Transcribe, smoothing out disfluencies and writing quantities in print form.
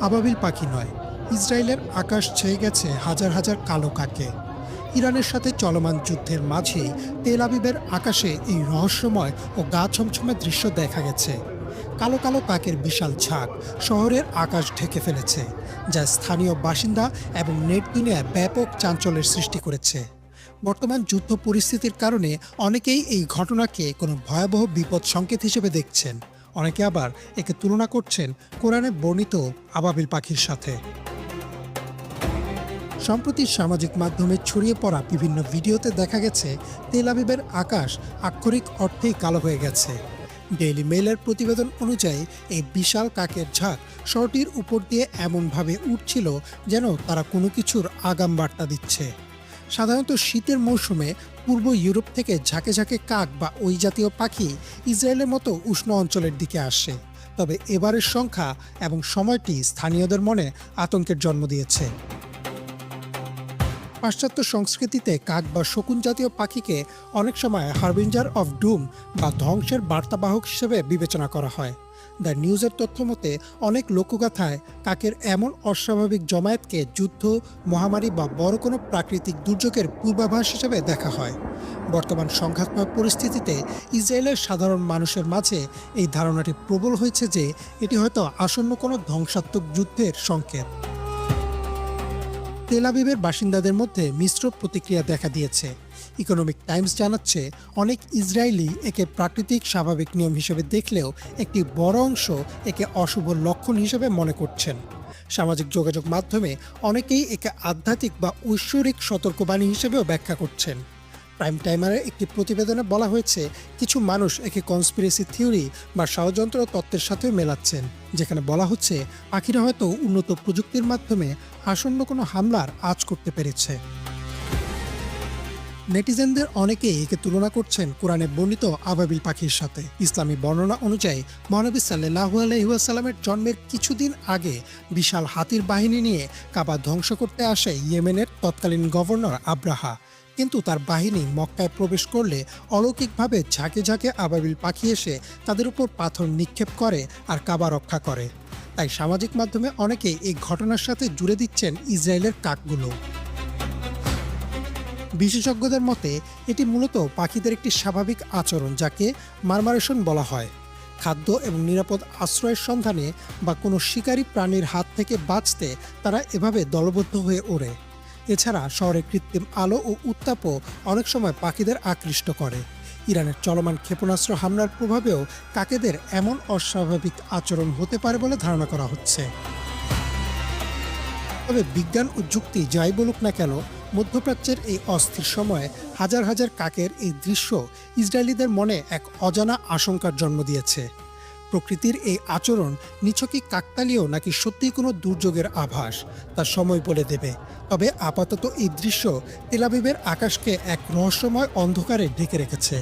আবাবিল পাখি নয়, ইসরায়েলের আকাশ ছেয়ে গেছে হাজার হাজার কালো কাকে। ইরানের সাথে চলমান যুদ্ধের মাঝেই তেল আবিবের আকাশে এই রহস্যময় ও গা ছমছমে দৃশ্য দেখা গেছে। কালো কালো কাকের বিশাল ঝাঁক শহরের আকাশ ঢেকে ফেলেছে, যা স্থানীয় বাসিন্দা এবং নেট দুনিয়ায় ব্যাপক চাঞ্চল্যের সৃষ্টি করেছে। বর্তমান যুদ্ধ পরিস্থিতির কারণে অনেকেই এই ঘটনাকে কোনো ভয়াবহ বিপদ সংকেত হিসেবে দেখছেন, অনেকে আবার একে তুলনা করছেন কোরআনে বর্ণিত আবাবিল পাখির সাথে। সম্প্রতি সামাজিক মাধ্যমে ছড়িয়ে পড়া বিভিন্ন ভিডিওতে দেখা গেছে তেল আবিবের আকাশ আক্ষরিক অর্থেই কালো হয়ে গেছে। ডেইলি মেইলের প্রতিবেদন অনুযায়ী এই বিশাল কাকের ঝাঁক শহরটির উপর দিয়ে এমনভাবে উঠছিল যেন তারা কোনো কিছুর আগাম বার্তা দিচ্ছে। সাধারণত শীতের মৌসুমে পূর্ব ইউরোপ থেকে ঝাঁকে ঝাঁকে কাক বা ওই জাতীয় পাখি ইসরায়েলের মতো উষ্ণ অঞ্চলের দিকে আসে, তবে এবারের সংখ্যা এবং সময়টি স্থানীয়দের মনে আতঙ্কের জন্ম দিয়েছে। পাশ্চাত্য সংস্কৃতিতে কাক বা শকুন জাতীয় পাখিকে অনেক সময় হারবিঞ্জার অফ ডুম বা ধ্বংসের বার্তাবাহক হিসেবে বিবেচনা করা হয়। দ্য নিউজের তথ্য মতে অনেক লোকগাথায় কাকের এমন অস্বাভাবিক জমায়েতকে যুদ্ধ, মহামারী বা বড় কোনো প্রাকৃতিক দুর্যোগের পূর্বাভাস হিসেবে দেখা হয়। বর্তমান সংঘাতময় পরিস্থিতিতে ইসরায়েলের সাধারণ মানুষের মাঝে এই ধারণাটি প্রবল হয়েছে যে এটি হয়তো আসন্ন কোনো ধ্বংসাত্মক যুদ্ধের সংকেত। তেল আবিবের বাসিন্দাদের মধ্যে মিশ্র প্রতিক্রিয়া দেখা দিয়েছে। ইকোনমিক টাইমস জানাচ্ছে, অনেক ইসরায়েলি একে প্রাকৃতিক স্বাভাবিক নিয়ম হিসেবে দেখলেও একটি বড় অংশ একে অশুভ লক্ষণ হিসেবে মনে করছেন। সামাজিক যোগাযোগ মাধ্যমে অনেকেই একে আধ্যাত্মিক বা ঐশ্বরিক সতর্কবাণী হিসেবেও ব্যাখ্যা করছেন। প্রাইম টাইমারের একটি প্রতিবেদনে বলা হয়েছে, কিছু মানুষ একে কনস্পিরেসি থিওরি বা ষড়যন্ত্র তত্ত্বের সাথেও মেলাচ্ছেন, যেখানে বলা হচ্ছে পাখিরা হয়তো উন্নত প্রযুক্তির মাধ্যমে আসন্ন কোনো হামলার আঁচ করতে পেরেছে। নেটিজেনদের অনেকেই একে তুলনা করছেন কোরআনে বর্ণিত আবাবিল পাখির সাথে। ইসলামী বর্ণনা অনুযায়ী মহানবী সাল্লাল্লাহু আলাইহি ওয়াসাল্লামের জন্মের কিছুদিন আগে বিশাল হাতির বাহিনী নিয়ে কাবা ধ্বংস করতে আসে ইয়েমেনের তৎকালীন গভর্নর আব্রাহা। কিন্তু তার বাহিনী মক্কায় প্রবেশ করলে অলৌকিকভাবে ঝাঁকে ঝাঁকে আবাবিল পাখি এসে তাদের উপর পাথর নিক্ষেপ করে আর কাবা রক্ষা করে। তাই সামাজিক মাধ্যমে অনেকেই এই ঘটনার সাথে জুড়ে দিচ্ছেন ইসরায়েলের কাকগুলো। বিশেষজ্ঞদের মতে এটি মূলত পাখিদের একটি স্বাভাবিক আচরণ, যাকে মারমারেশন বলা হয়। খাদ্য এবং নিরাপদ আশ্রয়ের সন্ধানে বা কোনো শিকারী প্রাণীর হাত থেকে বাঁচতে তারা এভাবে দলবদ্ধ হয়ে ওড়ে। এছাড়া শহরে কৃত্রিম আলো ও উত্তাপও অনেক সময় পাখিদের আকৃষ্ট করে। ইরানের চলমান ক্ষেপণাস্ত্র হামলার প্রভাবেও কাকেদের এমন অস্বাভাবিক আচরণ হতে পারে বলে ধারণা করা হচ্ছে। তবে বিজ্ঞান ও যুক্তি যাই বলুক না কেন, মধ্যপ্রাচ্যের এই অস্থির সময়ে হাজার হাজার কাকের এই দৃশ্য ইসরায়েলিদের মনে এক অজানা আশঙ্কার জন্ম দিয়েছে। প্রকৃতির এই আচরণ নিছকই কাকতালীয় নাকি সত্যিই কোনো দুর্যোগের আভাস, তা সময় বলে দেবে। তবে আপাতত এই দৃশ্য তেল আবিবের আকাশকে এক রহস্যময় অন্ধকারে ঢেকে রেখেছে।